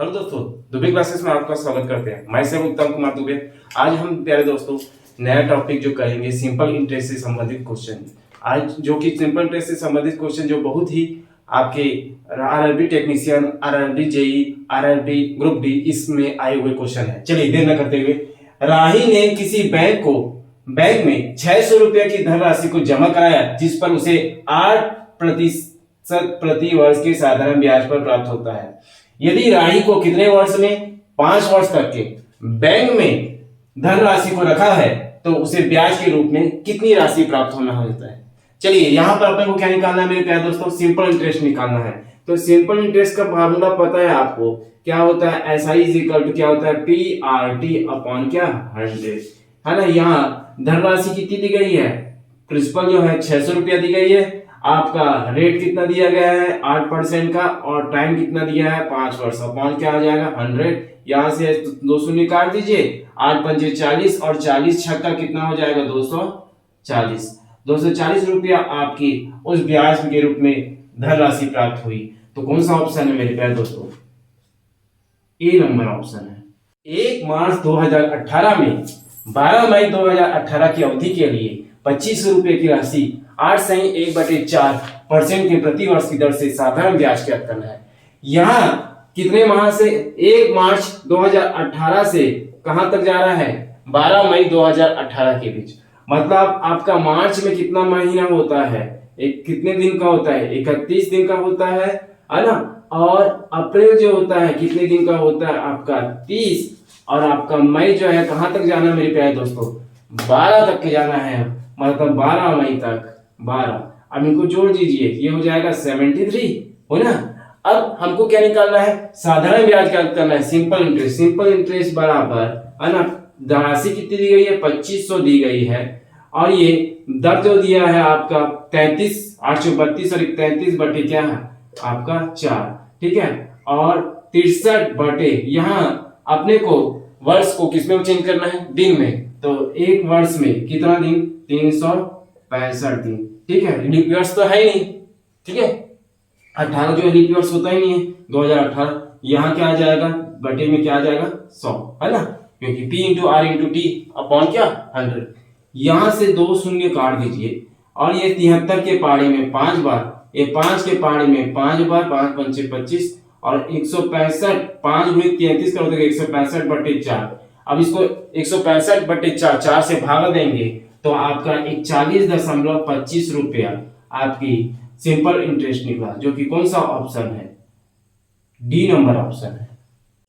Hello दोस्तों, Dubey classes में आपका स्वागत करते हैं। मैं से उत्तम कुमार दुबे। आज हम प्यारे दोस्तों नया टॉपिक जो करेंगे सिंपल इंटरेस्ट से संबंधित क्वेश्चन। आज जो कि सिंपल इंटरेस्ट से संबंधित क्वेश्चन जो बहुत ही आपके RRB technician, RRB JE, RRB group D इसमें आए हुए क्वेश्चन है। चलिए देर न करते हुए, राही ने किसी बैंक में 600 रुपये की धनराशि को जमा कराया जिस पर उसे 8% प्रति वर्ष के साधारण ब्याज पर प्राप्त होता है। यदि राही को कितने वर्ष में 5 वर्ष तक के बैंक में धनराशि को रखा है तो उसे ब्याज के रूप में कितनी राशि प्राप्त होना होता है। चलिए यहाँ पर अपने को क्या निकालना है मेरे प्यारे दोस्तों, सिंपल इंटरेस्ट निकालना है। तो सिंपल इंटरेस्ट का फार्मूला पता है आपको, क्या होता है, S I is equal to क्या होता है, पी आर टी अपॉन क्या 100, है ना। यहाँ धनराशि कितनी दी गई है, प्रिंसिपल जो है 600 रुपया दी गई है, आपका रेट कितना दिया गया है 8% का, और टाइम कितना दिया है 5 वर्ष, अपॉन क्या आ जाएगा 100। यहां से 200 निकाल दीजिए, 8 पंजे 40 और 40 छक्का कितना हो जाएगा 240 रुपया आपकी उस ब्याज के रूप में धनराशि प्राप्त हुई। तो कौन सा ऑप्शन है मेरे प्यारे दोस्तों, ए नंबर ऑप्शन है। 1 मार्च 2018 में 12 मई 2018 की अवधि के लिए 25 रुपए की राशि 8/1/4% के प्रति वर्ष की दर से साधारण ब्याज ज्ञात करना है। यहाँ कितने माह से, 1 मार्च 2018 से कहां तक जा रहा है, 12 मई 2018 के बीच। मतलब आपका मार्च में कितना महीना होता है, एक कितने दिन का होता है, 31 दिन का होता है ना। और अप्रैल जो होता है कितने दिन का होता है आपका 30, और आपका मई जो है कहां तक जाना है मेरे प्यारे दोस्तों, 12 तक के जाना है। मतलब 12 मई तक 12। अब इनको जोड़ दीजिए, ये हो जाएगा 73, हो ना। अब हमको क्या निकालना है, साधारण ब्याज क्या करना है, सिंपल इंटरेस्ट। सिंपल इंटरेस्ट बराबर, है ना, राशि कितनी दी गई है 2500 दी गई है, और ये दर जो दिया है आपका 33, 832 और 33 बटे क्या है आपका 4, ठीक है। और 63 बटे, यहाँ अपने को वर्ष को किसमें चेंज करना है, दिन में। तो एक वर्ष में कितना दिन, 365 दिन, ठीक है। लीप ईयर्स तो है ही नहीं, ठीक है। 18 जो है लीप ईयर्स होता ही नहीं है 2018। यहाँ क्या आ जाएगा, बटे में क्या आ जाएगा 100, है ना, क्योंकि P into R into T upon क्या 100। यहाँ से 2 शून्य काट दीजिए, और ये 73 के पाड़े में 5 बार, ये 5 के पाड़े में 5 बार, 5 पंचे 25, और 165, 5 गुणे 33 कर दोगे 165 बटे 4। अब इसको 165 बटे 4 4 से भाग देंगे तो आपका 41.25 रुपया आपकी सिंपल इंटरेस्ट निकला, जो कि कौन सा ऑप्शन है, डी नंबर ऑप्शन है।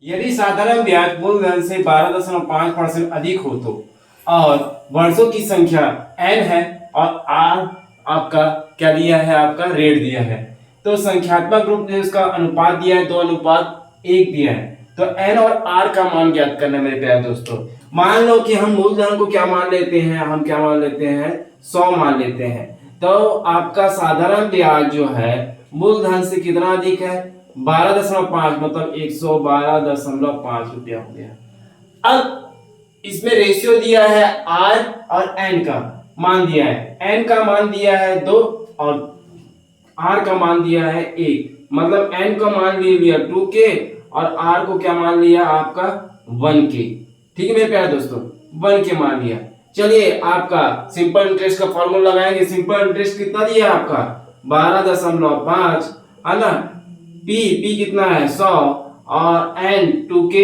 यदि साधारण ब्याज मूलधन से 12.5% अधिक हो तो, और वर्षों की संख्या n है और r आपका क्या दिया है, आपका रेट दिया है, तो संख्यात्मक रूप में उसका अनुपात दिया है 2:1 दिया है। तो n और r का मान ज्ञात करना है मेरे प्यारे दोस्तों। मान लो कि हम मूलधन को क्या मान लेते हैं, हम क्या मान लेते हैं 100 मान लेते हैं। तो आपका साधारण ब्याज जो है मूलधन से कितना अधिक है 12.5, मतलब 112.5 रुपया हो गया। अब इसमें रेशियो दिया है r और n का मान दिया है, n का मान दिया है 2 और r का मान दिया है 1, मतलब n का मान ले लिया 2k और r को क्या मान लिया आपका 1k, ठीक है मेरे प्यारे दोस्तों, 1k मान लिया। चलिए आपका सिंपल इंटरेस्ट का फॉर्मूला लगाएंगे। सिंपल इंटरेस्ट कितना दिया आपका 12.5, है ना। p कितना है 100, और n 2k,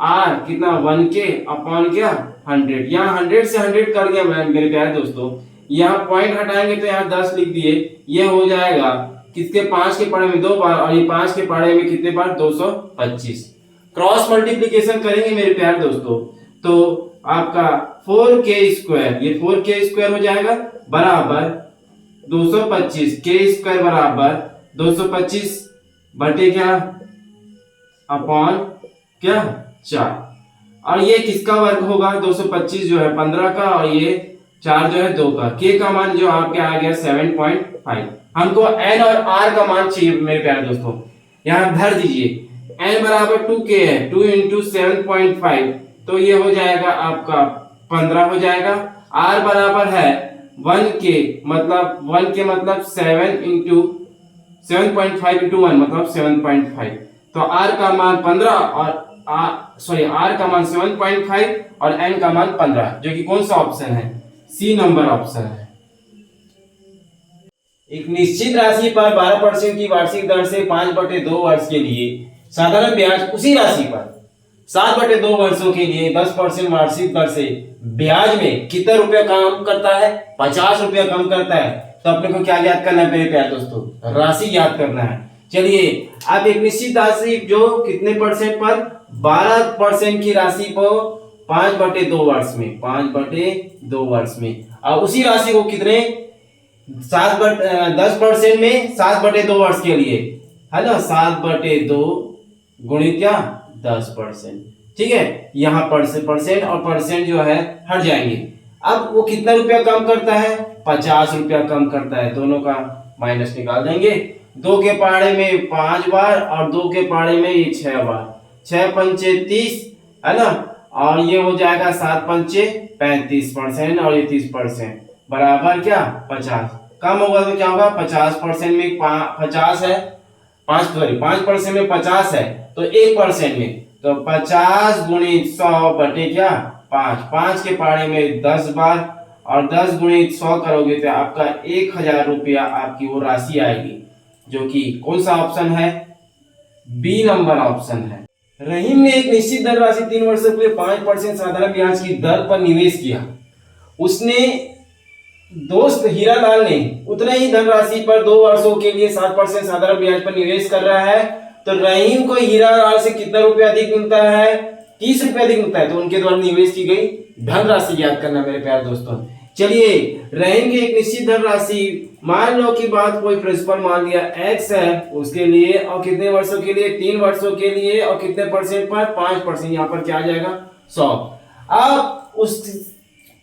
r कितना 1k अपॉन क्या 100। यहाँ 100 से 100 कर दिया मेरे प्यारे दोस्तों। यहाँ पॉइंट हटाएंगे तो यहाँ 10 लिख दिए, ये हो जाएगा किसके 5 के पाड़े में 2 बार, और ये 5 के पाड़े में कितने बार 225। क्रॉस मल्टीप्लिकेशन करेंगे मेरे प्यारे दोस्तों, तो आपका 4k², ये 4k² हो जाएगा बराबर 225, k² बराबर 225 बटे क्या अपॉन क्या 4, और ये किसका वर्ग होगा 225 जो है 15 का, और ये 4 जो है 2 का। k का मान जो आपके आ गया 7.5। हमको n और r का मान चाहिए मेरे प्यारे दोस्तों। यहाँ भर दीजिए, n बराबर 2k है, 2 इंटू 7.5, तो ये हो जाएगा आपका 15 हो जाएगा। r बराबर है 1k, मतलब 1k मतलब 7 इंटू 7.5 इंटू 1 मतलब 7.5, तो आर का मान 15 और आर का मान 7.5 और एन का मान 15, जो कि कौन सा ऑप्शन है? सी नंबर ऑप्शन है। एक निश्चित राशि पर 12% की वार्षिक दर से 5/2 वर्ष के लिए साधारण ब्याज उसी राशि पर 7/2 वर्षों के लिए 10% वार्षिक दर से ब्याज में कितना रुपया कम करता है? 50 रुपया कम करता है। तो अपने को क्या याद करना है मेरे प्यारे दोस्तों? राशि याद करना है। चलिए, आप एक निश्चित राशि जो कितने परसेंट पर? 12% की राशि को 5/2 वर्ष में, 5/2 वर्ष में, और उसी राशि को कितने 10% में 7/2 वर्ष के लिए, है ना, 7/2 गुणित क्या 10%। ठीक है, यहाँ परसेंट और परसेंट जो है हट जाएंगे। अब वो कितना रुपया कम करता है? 50 रुपया कम करता है। दोनों का माइनस निकाल देंगे। 2 के पहाड़े में 5 बार और 2 के पहाड़े में ये 6 बार, 6 पंचे 30, है ना, और ये हो जाएगा 7 पंचे 35% और ये 30% बराबर क्या 50। कम होगा तो क्या होगा? 50% में 50 है, 5% में 50 है, तो 1% में, तो 50 गुणित 100 बटे क्या 5, 5 के पहाड़े में 10 बार और 10 गुणित 100 करोगे तो आपका 1000 रुपया आपकी वो राशि आएगी, जो कि कौन सा ऑप्शन है? बी नंबर ऑप्शन है। रहीम ने एक निश्चित धन राशि 3 वर्षों के लिए 5% साधारण ब्याज की दर पर निवेश किया। उसने दोस्त हीरालाल ने उतने ही धनराशि पर 2 वर्षों के लिए 7% साधारण ब्याज पर निवेश कर रहा है। तो रहीम को हीरालाल से कितना रुपया अधिक मिलता है? 30 रुपया अधिक मिलता है। तो उनके द्वारा निवेश की गई धनराशि याद करना मेरे प्यारे दोस्तों। चलिए, रहीम की एक निश्चित धनराशि, मान लो कि बात कोई प्रिंसिपल मान लिया x है उसके लिए, और कितने वर्षों के लिए? 3 वर्षों के लिए, और कितने परसेंट पर? 5%। यहाँ पर क्या आ जाएगा 100। अब उस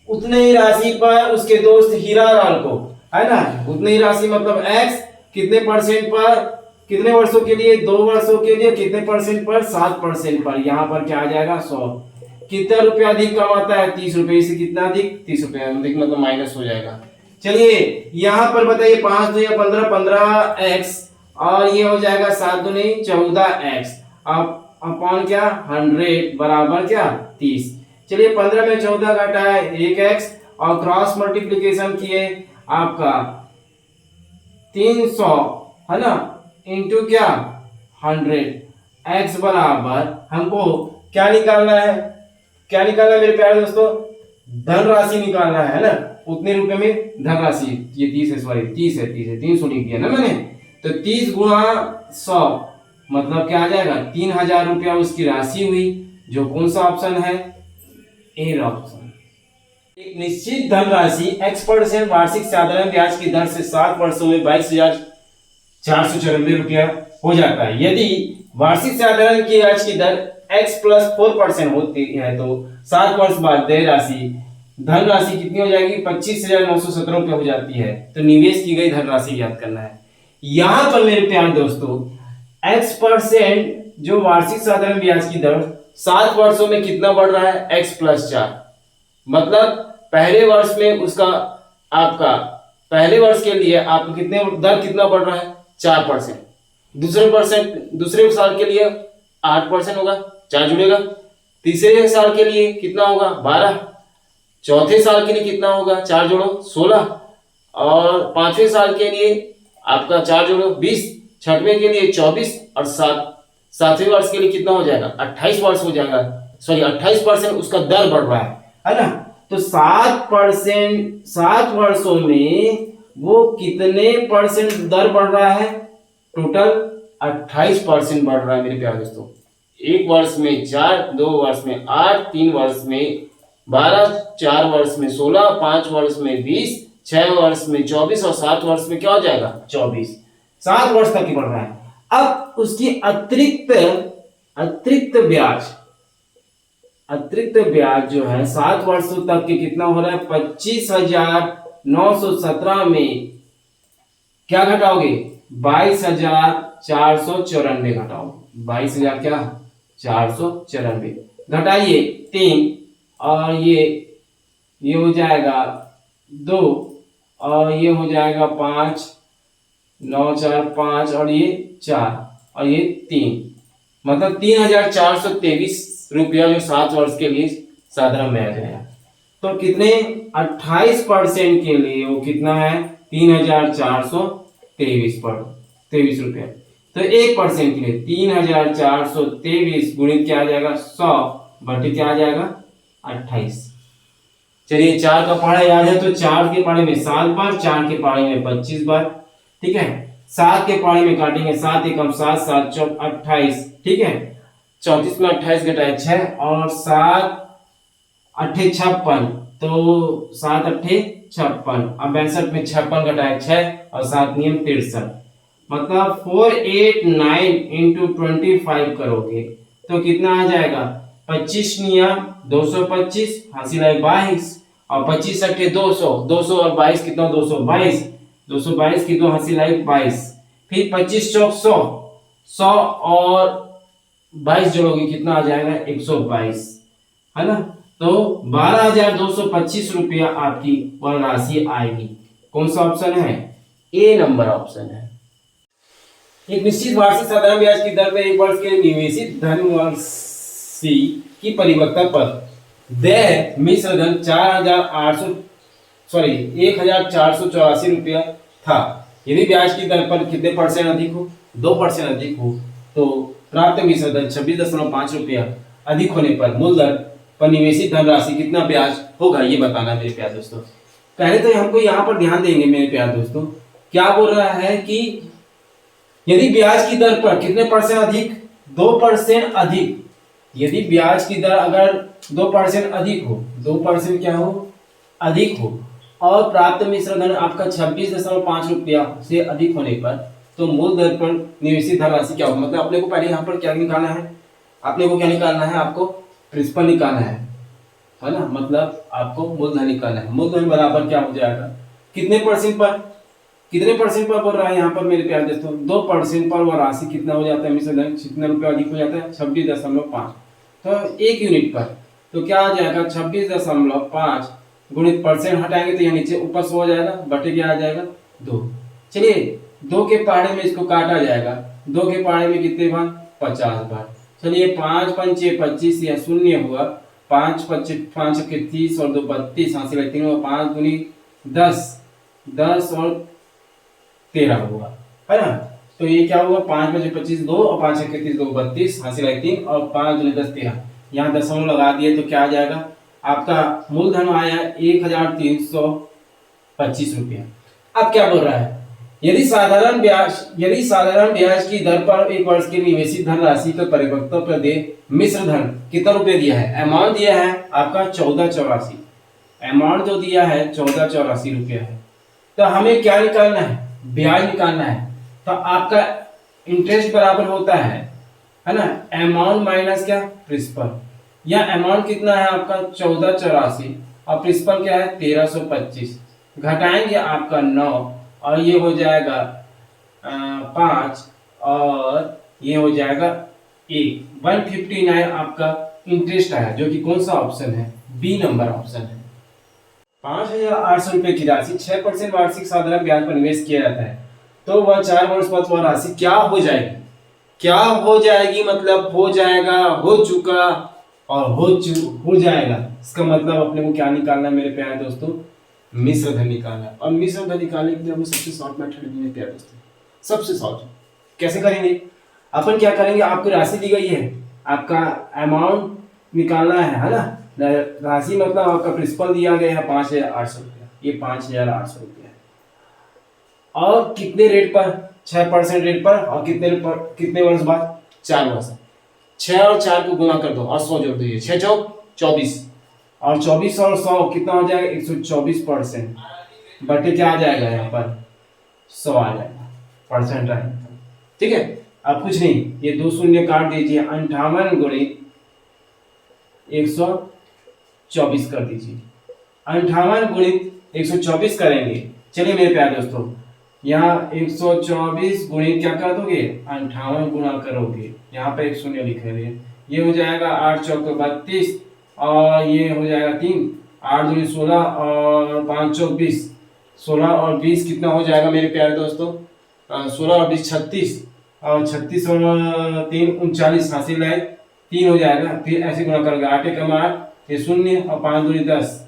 उतने ही राशि पर उसके दोस्त हीरालाल को, है ना, उतने ही राशि मतलब x कितने परसेंट पर, कितने वर्षों के लिए? 2 वर्षों के लिए, कितने परसेंट पर? 7% पर। यहाँ पर क्या आ जाएगा 100। कितना रुपया अधिक कमाता है? 30 रुपये से कितना अधिक? 30 रुपया अधिक, मतलब माइनस हो जाएगा। चलिए, यहाँ पर बताइए 5 2 या 15, 15x, और ये हो जाएगा 7 2 14x, अब अपॉन क्या 100 बराबर क्या 30। चलिए, 15 में 14 घटा है 1x, और क्रॉस मल्टीप्लीकेशन किए आपका 300, है ना, इंटू क्या 100, x बराबर हमको क्या निकालना है? क्या निकालना है मेरे प्यारे दोस्तों? धनराशि निकालना है ना, उतने रुपए में धनराशि। ये 30 है, सॉरी 30 है, 300 लिख दिया ना मैंने। तो 30 गुणा 100 मतलब क्या आ जाएगा? 3000 रुपया उसकी राशि हुई, जो कौन सा ऑप्शन है? A option. एक निश्चित धनराशि x% वार्षिक साधारण ब्याज की दर से 7 वर्षों में 22,494 रुपया हो जाता है। यदि वार्षिक साधारण की ब्याज की दर x प्लस 4% होती है तो 7 वर्ष बाद देय राशि धनराशि कितनी हो जाएगी? 25,917 रुपये हो जाती है। तो निवेश की गई धनराशि याद करना है। यहां पर मेरे प्यारे दोस्तों x% जो वार्षिक साधारण ब्याज की दर 7 वर्षों में कितना बढ़ रहा है? x प्लस 4, मतलब पहले वर्ष में उसका आपका पहले वर्ष के लिए आपको कितने दर कितना बढ़ रहा है? 4%। दूसरे साल के लिए 8% होगा, 4 जुड़ेगा। तीसरे साल के लिए कितना होगा? 12। चौथे साल के लिए कितना होगा? 4 जोड़ो 16, और 5वें साल के लिए आपका 4 जोड़ो 20, 6वें के लिए 24, और 7वें वर्ष के लिए कितना हो जाएगा? 28 वर्ष हो जाएगा। सॉरी 28% उसका दर बढ़ रहा है ना। तो 7% 7 वर्षों में वो कितने परसेंट दर बढ़ रहा है? टोटल 28% बढ़ रहा है मेरे प्यारे दोस्तों। 1 वर्ष में 4, 2 वर्ष में 8, 3 वर्ष में 12, 4 वर्ष में 16, 5 वर्ष में 20, 6 वर्ष में 24, और 7 वर्ष में क्या हो जाएगा? 24। 7 वर्ष तक ही बढ़ रहा है। अब उसकी अतिरिक्त ब्याज जो है 7 वर्षों तक के कितना हो रहा है? 25,917 में क्या घटाओगे? 22,494 घटाओगे। 22,000 क्या 494 घटाइए 3, और ये हो जाएगा 2, और ये हो जाएगा 5, 9 4 5, और ये 4, और ये 3, मतलब 3,423 रुपया जो 7 वर्ष के लिए साधारण ब्याज है। तो कितने 28% के लिए वो कितना है 3,423 रुपया। तो 1% के लिए 3,423 गुणित क्या आ जाएगा 100 बटे क्या आ जाएगा 28। चलिए 4 का पहाड़ा याद है तो 4 के पहाड़े में 7 बार, 4 के पहाड़े में 25 बार, ठीक है। 7 के पहाड़े में काटेंगे 7 एकम 7 7 चौक 28, ठीक है। 34 में 28 घटाए 6 और 7 अट्ठे 56, तो 7 अट्ठे 56। अब 62 में 56 घटाए 6 और 7 नियम 63, मतलब 489 इंटू 25 करोगे तो कितना आ जाएगा 25 नियम 225 हासिल है 22 और 25 अट्ठे 200, 200 और 22 कितना 222, 222 की 2 हासिल है 22। फिर 25 चौक 100, 100 और 22 जोड़ोगे कितना आ जाएगा 122, है ना। तो 12,225 रुपया आपकी वह राशि आएगी। कौन सा ऑप्शन है ए नंबर ऑप्शन है। एक निश्चित वार्षिक साधारण ब्याज की दर में एक वर्ष के निवेशित धनराशि की परिपक्वता पर देय मिश्र धन 1,484 रुपया था। यदि ब्याज की दर पर कितने परसेंट अधिक हो 2% अधिक हो तो प्राप्त मिश्र धन 26.5 रुपया अधिक होने पर मूलधन पर निवेशित धनराशि कितना ब्याज होगा ये बताना मेरे प्यारे दोस्तों। पहले तो हमको यहाँ पर ध्यान देंगे मेरे प्यारे दोस्तों, क्या बोल रहा है कि यदि ब्याज की दर पर कितने परसेंट अधिक 2% अधिक, यदि ब्याज की दर अगर 2% अधिक हो 2% क्या हो अधिक हो और प्राप्त मिश्र धन आपका 26.5 रुपया से अधिक होने पर तो मूल दर पर निवेशित धनराशि क्या होगा। मतलब अपने को पहले यहाँ पर क्या निकालना है, अपने को क्या निकालना है, आपको प्रिंसिपल निकालना है ना। मतलब आपको मूलधन निकालना है। मूलधन बराबर क्या हो जाएगा कितने परसेंट पर, कितने परसेंट पर बोल रहा है यहाँ पर मेरे प्यारे दोस्तों 2% पर वह राशि कितना हो जाता है मिश्र धन कितने रुपये अधिक हो जाता है 26.5। तो 1 यूनिट पर तो क्या आ जाएगा 26.5 गुणित परसेंट हटाएंगे तो यहाँ नीचे ऊपर से हो जाएगा बटे क्या आ जाएगा 2। चलिए 2 के पहाड़े में इसको काटा जाएगा, 2 के पहाड़े में कितने बार 50 बार। चलिए 5 पंचे 25 या शून्य हुआ, 5 पच्चे 5 के 30 और 2 32 हासिल है 3 और 5 दूनी 10, 10 और 13 हुआ, है ना। तो ये क्या हुआ 5 बजे 25 2 और 5 के 30 2 32 हासिल है 3 और 5 दूनी 10 13, यहाँ दशमलव लगा दिए तो क्या आ जाएगा आपका मूलधन आया 1,325 रुपया। अब क्या बोल रहा है यदि साधारण ब्याज की दर पर एक वर्ष की निवेशित धनराशि का परिपक्वता पर दे मिश्र धन कितना रुपए दिया है, अमाउंट दिया है आपका 1484, अमाउंट जो दिया है 1484 रुपया है। तो हमें क्या निकालना है ब्याज निकालना है। तो आपका इंटरेस्ट बराबर होता है ना अमाउंट माइनस क्या प्रिंसिपल। यह अमाउंट कितना है आपका 1484 और प्रिंसिपल क्या है 1325, घटाएंगे आपका 9 और ये हो जाएगा 5 और ये हो जाएगा 159 आपका इंटरेस्ट आया जो कि कौन सा ऑप्शन है बी नंबर ऑप्शन है। 5,800 रुपए की राशि 6% वार्षिक साधारण ब्याज पर निवेश किया जाता है तो वह 4 वर्ष बाद वह राशि क्या हो जाएगी, क्या हो जाएगी मतलब हो जाएगा, हो चुका और हो जाएगा। इसका मतलब अपने को क्या निकालना है मेरे प्यारे दोस्तों मिश्र धन निकालना है। और मिश्र धन निकालने के लिए हमें सबसे शॉर्ट मेथड है मेरे प्यारे दोस्तों, सबसे शॉर्ट कैसे करेंगे अपन क्या करेंगे, आपको राशि दी गई है आपका अमाउंट निकालना है ना। राशि मतलब आपका प्रिंसिपल दिया गया है 5,800 रुपया, ये 5,800 रुपया है और कितने रेट पर 6% रेट पर और कितने वर्ष बाद 4 वर्ष। 6 और 4 को गुना कर दो और 100 जोड़ दीजिए 6 चौक 24 और 24 और 100 कितना हो जाएगा 124% बटे क्या आ जाएगा यहाँ पर 100 आ जाएगा परसेंट आएगा, ठीक है। अब कुछ नहीं ये 2 शून्य काट दीजिए 58 गुणित 124 कर दीजिए, 58 गुणित 124 करेंगे। चलिए मेरे प्यारे दोस्तों यहाँ 124 गुणित क्या कर दोगे 58 गुणा करोगे, यहाँ पे 1 शून्य लिखेंगे, ये हो जाएगा 8 चौक 32 और ये हो जाएगा 3 8 दूनी 16 और 5 चौक 20, 16 और 20 कितना हो जाएगा मेरे प्यारे दोस्तों 16 और 20 36 और 36 और 3 39 हासिल है 3 हो जाएगा। फिर ऐसे गुणा करोगे 8 एकम 8 ये 0 और 5 दूनी 10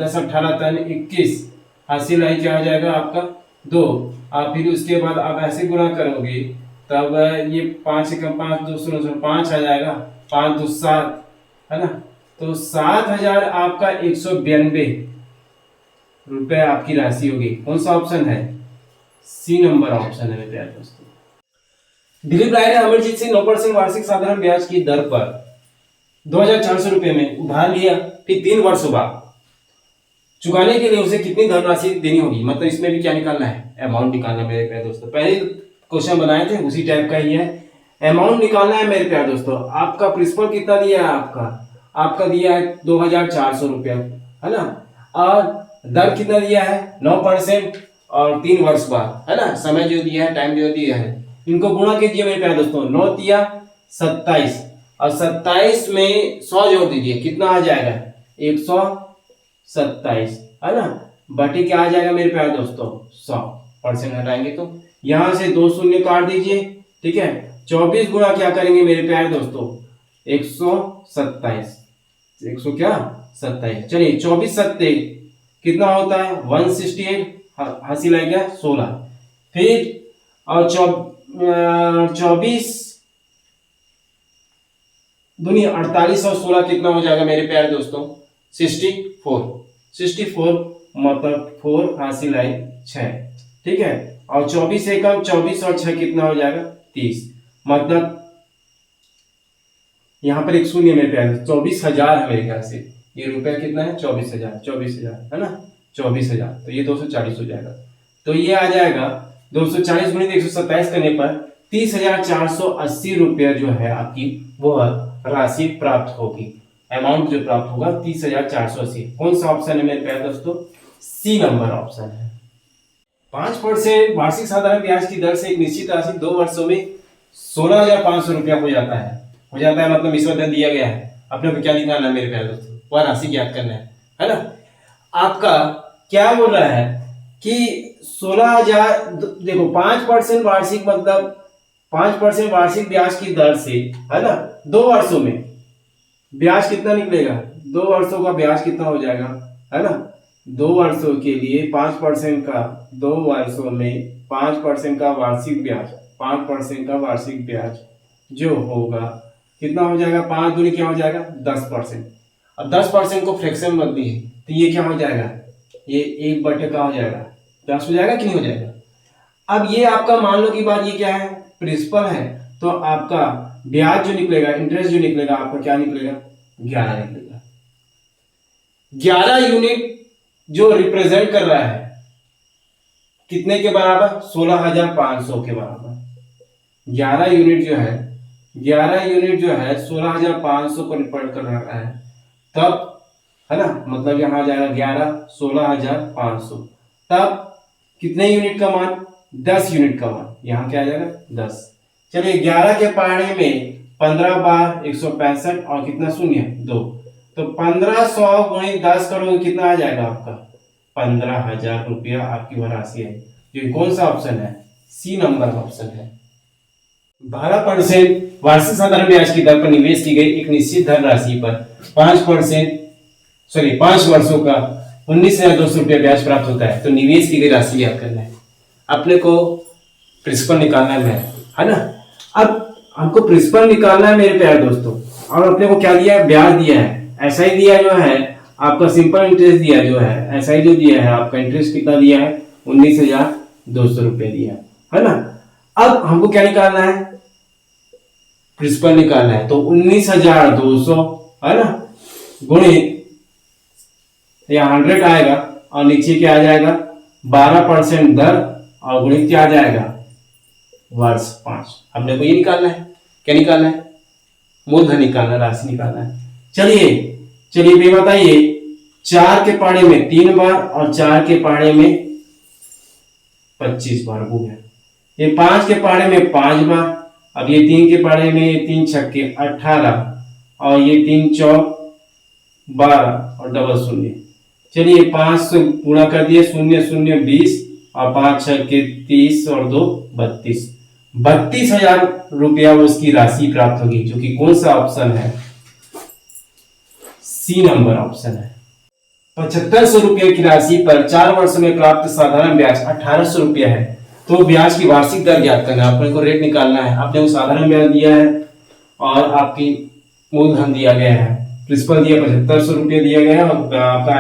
10 18 3 21 हासिल है क्या हो जाएगा आपका 2। और फिर उसके बाद आप ऐसे गुणा करोगे तब ये 5 एकम 5 2 0 5 आ जाएगा 5 2 7 है ना। तो 7000 आपका 192 रुपए आपकी राशि होगी। कौन सा ऑप्शन है? सी नंबर ऑप्शन है मेरे प्यारे दोस्तों। दिलीप राय ने अमरजीत से 9% वार्षिक साधारण ब्याज की दर पर 2400 रुपए में उधार लिया, फिर 3 वर्ष बाद चुकाने के लिए उसे कितनी धनराशि देनी होगी। मतलब इसमें भी क्या निकालना है? अमाउंट निकालना है मेरे प्यारे दोस्तों। पहले क्वेश्चन बनाए थे उसी टाइप का ही है, अमाउंट निकालना है मेरे प्यारे दोस्तों। आपका प्रिंसिपल कितना दिया है? आपका दिया है 2400 रुपया, है ना। और दर कितना दिया है? 9% और 3 वर्ष बाद, है ना। समय जो दिया है, टाइम जो दिया है, इनको गुणा कीजिए मेरे प्यारे दोस्तों। 9 तिया 27 और 27 में 100 जोड़ दीजिए, कितना आ जाएगा? 127, है ना। बटे क्या आ जाएगा मेरे प्यारे दोस्तों? 100% हटाएंगे तो यहां से 2 शून्य काट दीजिए, ठीक है। 24 गुणा क्या करेंगे मेरे प्यारे दोस्तों? 127 100 क्या 27। चलिए 24 सत्ते कितना होता है? 168 हासिल है क्या? 16। फिर और 24 दूनी 48 और 16 कितना हो जाएगा मेरे प्यारे दोस्तों? 64 मतलब 4 हासिल है 6, ठीक है। और 24 एकम 24 और 6 कितना हो जाएगा? 30। मतलब यहाँ पर एक शून्य मेरे प्यारे 24,000 है मेरे ख्याल से। ये रुपया कितना है? 24,000 है ना, 24,000। तो ये 240 हो जाएगा। तो ये आ जाएगा 240 गुणित 127 करने पर 30,480 रुपया जो है आपकी वो राशि प्राप्त होगी। अमाउंट जो प्राप्त होगा 30,480। कौन सा ऑप्शन है मेरे प्यारे दोस्तों? सी नंबर ऑप्शन है। 5% वार्षिक साधारण ब्याज की दर से एक निश्चित राशि 2 वर्षों में 16,500 रुपया हो जाता है। मतलब मिश्र धन दिया गया है, अपने को क्या निकालना है मेरे प्यारे दोस्तों? वह राशि ज्ञात करना है ना। आपका क्या बोल रहा है कि 16,000 देखो 5% वार्षिक मतलब 5% वार्षिक ब्याज की दर से, है ना, 2 वर्षों में ब्याज कितना निकलेगा? 2 वर्षों का ब्याज कितना हो जाएगा, है ना। 2 वर्षों के लिए 5% का 2 वर्षों में 5% का वार्षिक ब्याज 5% का वार्षिक ब्याज जो होगा कितना हो जाएगा? 5 दूनी क्या हो जाएगा? 10%। अब 10% को फ्रैक्शन मत दिए तो ये क्या हो जाएगा? ये 1 बटे का हो जाएगा, 10 हो जाएगा कि नहीं हो जाएगा? अब ये आपका मान लो की बात, ये क्या है? प्रिंसिपल है। तो आपका ब्याज जो निकलेगा, इंटरेस्ट जो निकलेगा, आपका क्या निकलेगा? 11 निकलेगा। 11 यूनिट जो रिप्रेजेंट कर रहा है कितने के बराबर? 16,500 के बराबर। 11 यूनिट जो है 16,500 को रिप्रेजेंट कर रहा है, तब, है ना। मतलब यहां आ जाएगा 11 16,500। तब कितने यूनिट का मान? 10 यूनिट का मान। यहां क्या आ जाएगा? 10। चलिए 11 के पहाड़े में 15 बार 165 और कितना शून्य 2। तो 1500 गुणित 10 करोगे कितना आ जाएगा आपका? 15,000 रुपया आपकी वह राशि है। ये कौन सा ऑप्शन है? सी नंबर ऑप्शन है। 12% वार्षिक साधारण ब्याज की दर पर निवेश की गई एक निश्चित धनराशि पर 5 वर्षों का 19,200 रुपया ब्याज प्राप्त होता है। तो निवेश की गई राशि ज्ञात करना है। अपने को प्रिंसिपल निकालना है ना। अब हमको प्रिंसिपल निकालना है मेरे प्यारे दोस्तों। और अपने को क्या दिया है? ब्याज दिया है। एसआई दिया जो है आपका, सिंपल इंटरेस्ट दिया जो है, एसआई जो दिया है आपका, इंटरेस्ट कितना दिया है? 19,200 रुपया दिया है ना। अब हमको क्या निकालना है? प्रिंसिपल निकालना है। तो 19,200, है ना, गुणित यहाँ 100 आएगा और नीचे क्या आ जाएगा? 12% दर और गुणित क्या आ जाएगा? वर्ष 5। हमने को ये निकालना है। क्या निकालना है? मूलधन निकालना, राशि निकालना है। चलिए भी बताइए, 4 के पहाड़े में 3 बार और 4 के पहाड़े में 25 बार हो गया। ये 5 के पहाड़े में 5 बार। अब ये 3 के पहाड़े में 3 छक्के 18 और ये 3 चौक 12 और डबल शून्य। चलिए 5 से गुणा कर दिए, 0 0 20 और 5 छक्के 30 और 2 32। 32,000 रुपया उसकी राशि प्राप्त होगी, जो कि कौन सा ऑप्शन है? सी नंबर ऑप्शन है। 7500 रुपये की राशि पर 4 वर्ष में प्राप्त साधारण ब्याज 1800 रुपया है। तो ब्याज की वार्षिक दर ज्ञात करना है, अपने को रेट निकालना है। आपने वो साधारण ब्याज दिया है और आपकी मूलधन दिया गया है, प्रिंसिपल दिया 7500 रुपये दिया गया है और आपका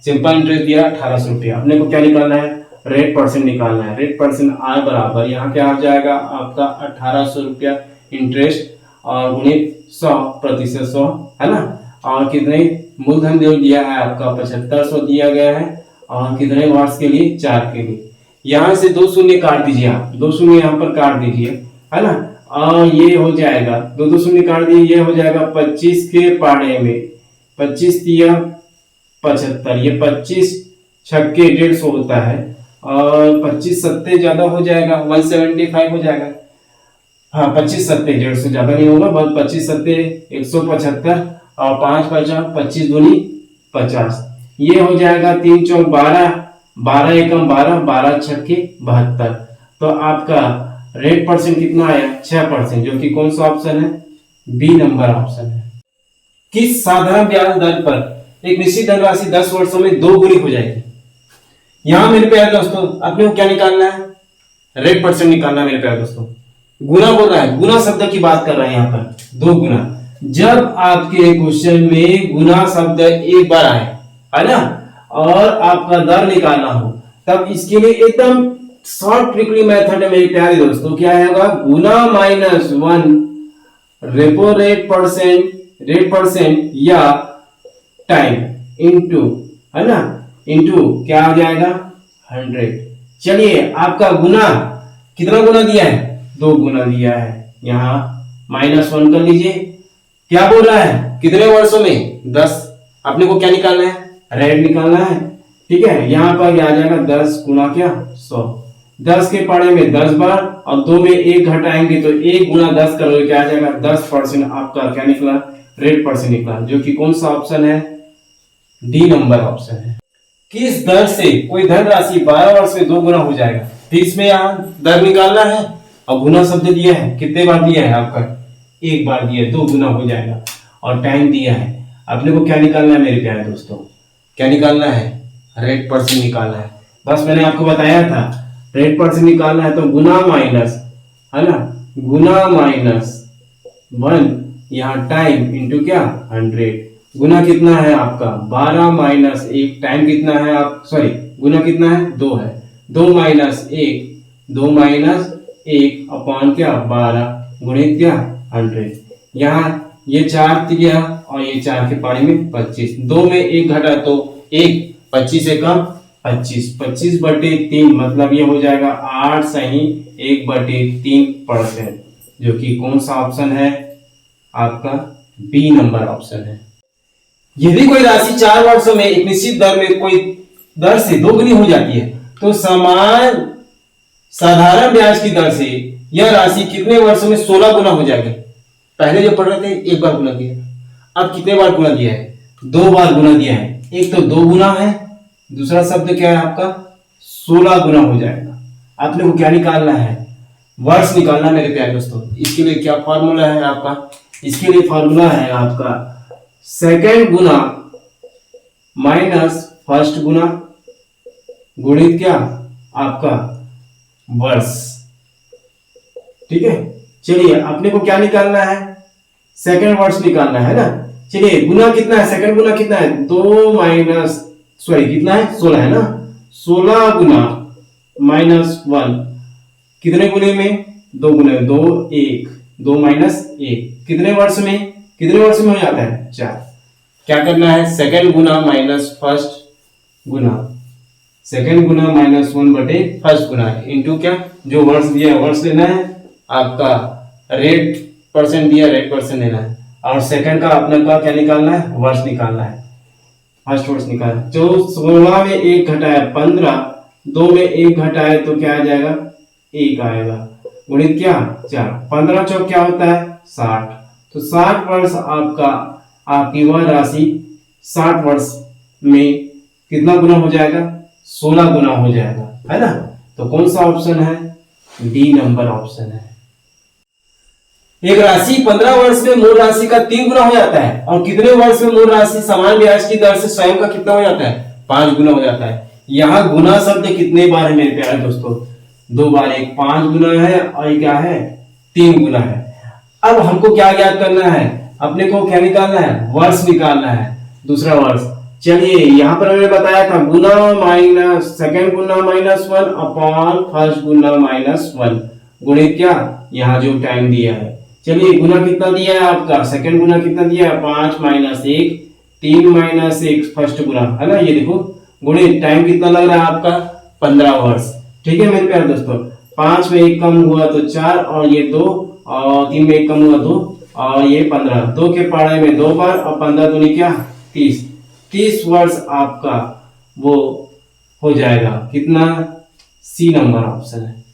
सिंपल इंटरेस्ट दिया 1800 रुपया। अपने को क्या निकालना है? रेट परसेंट निकालना है। रेट परसेंट आर बराबर यहाँ क्या आ जाएगा आपका 1800 रुपया इंटरेस्ट और गुणित 100% 100 है ना। और कितने मूलधन जो दिया है आपका 7500 दिया गया है और कितने वर्ष के लिए? 4 के लिए। यहाँ से 2 शून्य काट दीजिए, आप 2 शून्य यहाँ पर काट दीजिए है ना। और ये हो जाएगा 2 शून्य काट दिए, ये हो जाएगा 25 के पाड़े में 25 दिया 75, ये 25 छक्के 150 होता है और 25 सत्ते ज्यादा हो जाएगा 175 हो जाएगा। हाँ 25 सत्ते 150 ज्यादा नहीं होगा, बस 25 सत्ते 175 और 5 5 25 दूनी 50। ये हो जाएगा 3 चौक 12, 12 एकम 12, 12 छक्के 72। तो आपका रेट परसेंट कितना आया? 6%, जो कि कौन सा ऑप्शन है? बी नंबर ऑप्शन है। किस साधारण ब्याज दर पर एक निश्चित धनराशि 10 वर्षों में 2 गुनी हो जाएगी? यहां मेरे प्यारे दोस्तों अपने को क्या निकालना है? रेट परसेंट निकालना है मेरे प्यारे दोस्तों। गुना बोल रहा है, गुना शब्द की बात कर रहे हैं यहाँ पर, 2 गुना। जब आपके क्वेश्चन में गुना शब्द एक बार आए है ना और आपका दर निकालना हो, तब इसके लिए एकदम शॉर्ट ट्रिकली मेथड है मेरे प्यारे दोस्तों। क्या होगा? गुना -1 रेपो रेट परसेंट या टाइम इंटू है ना, इंटू क्या आ जाएगा? 100। चलिए आपका गुना कितना गुना दिया है? 2 गुना दिया है। यहाँ -1 कर लीजिए। क्या बोल रहा है? कितने वर्षों में? 10। अपने को क्या निकालना है? रेट निकालना है। ठीक है, यहाँ पर क्या आ जाएगा? 10 गुना क्या? 100। 10 के पाड़े में 10 बार और 2 में 1 घटाएंगे तो 1 गुना 10 करोगे, क्या आ जाएगा? 10% आपका क्या निकला? रेट परसेंट निकला, जो कि कौन सा ऑप्शन है? डी नंबर ऑप्शन है। किस दर से कोई धनराशि 12 वर्ष में 2 गुना हो जाएगा? तो इसमें यहाँ दर निकालना है और गुना शब्द दिया है, कितने बार दिया है आपका? 1 बार दिया है, 2 गुना हो जाएगा। और टाइम दिया है। अपने को क्या निकालना है मेरे प्यारे दोस्तों? क्या निकालना है? रेट परसेंट निकालना है। बस मैंने आपको बताया था रेट परसेंट निकालना है तो गुना माइनस है ना, गुना -1 यहाँ टाइम इंटू क्या? 100। गुना कितना है आपका? 12 - 1। टाइम कितना है आप? सॉरी, गुना कितना है? 2 है। 2 - 1, 2 - 1 अपॉन क्या? 12 गुणित क्या? 100। यहाँ ये 4 दिया और ये 4 के पारे में 25। 2 में 1 घटा तो 1, 25 से कम 25, 25/3 मतलब ये हो जाएगा 8 सही 1/3%, जो कि कौन सा ऑप्शन है आपका? बी नंबर ऑप्शन है। यदि कोई राशि 4 वर्षों में एक निश्चित दर में कोई दर से 2 गुनी हो जाती है तो समान साधारण ब्याज की दर से यह राशि कितने वर्षों में 16 गुना हो जाएगी? पहले जो पढ़ रहे थे 1 बार गुना दिया, अब कितने बार गुना दिया है? 2 बार गुना दिया है। एक तो 2 गुना है, दूसरा शब्द क्या है आपका? 16 गुना हो जाएगा। आपने को क्या निकालना है? वर्ष निकालना मेरे प्यारे दोस्तों। इसके लिए क्या फॉर्मूला है आपका? इसके लिए फॉर्मूला है आपका सेकेंड गुना माइनस फर्स्ट गुना गुणित क्या? आपका वर्ष। ठीक है, चलिए अपने को क्या निकालना है? सेकेंड वर्ष निकालना है ना। चलिए गुना कितना है? सेकेंड गुना कितना है? 2 माइनस सॉरी कितना है? 16 है ना। 16 गुना -1 कितने गुने में? 2 गुने 2 1 2 - 1 कितने वर्ष में? कितने वर्ष में हो जाता है? 4। क्या करना है? सेकेंड गुना माइनस फर्स्ट गुना, सेकेंड गुना -1 बटे फर्स्ट गुना इंटू क्या? जो वर्ष दिया है वर्ष लेना है, आपका रेट परसेंट दिया रेट परसेंट लेना है, और सेकंड का अपने का क्या निकालना है? वर्ष निकालना है, फर्स्ट वर्ष निकालना है। जो 16 में 1 घटाया 15, 2 में 1 घटाए तो क्या आ जाएगा? 1 आएगा गुणित क्या? 4। 15 चौक क्या होता है? 60। तो 60 वर्ष आपकी वह राशि 60 वर्ष में कितना गुना हो जाएगा? 16 गुना हो जाएगा, है ना। तो कौन सा ऑप्शन है? डी नंबर ऑप्शन है। एक राशि 15 वर्ष में मूल राशि का 3 गुना हो जाता है, और कितने वर्ष में मूल राशि समान ब्याज की दर से स्वयं का कितना हो जाता है? 5 गुना हो जाता है। यहाँ गुना शब्द कितने बार है मेरे प्यारे दोस्तों? 2 बार। एक 5 गुना है और ये क्या है? 3 गुना है। अब हमको क्या ज्ञात करना है? अपने को क्या निकालना है? वर्ष निकालना है, दूसरा वर्ष। चलिए यहाँ पर मैंने बताया था गुना माइनस सेकेंड गुना -1 अपॉन फर्स्ट गुना -1 गुणित क्या? यहाँ जो टाइम दिया है। चलिए गुना कितना दिया है आपका? सेकेंड गुना कितना दिया है? 5 - 1 3 - 1 फर्स्ट गुना है ना, ये देखो गुणित टाइम कितना लग रहा है आपका? 15 वर्ष। ठीक है मेरे प्यारे दोस्तों, 5 में 1 कम हुआ तो 4 और ये 2 और 3 में 1 कम हुआ 2 और ये 15। 2 के पढ़ाई में 2 बार और 15 दूनी क्या? 30 वर्ष आपका वो हो जाएगा। कितना? सी नंबर ऑप्शन है।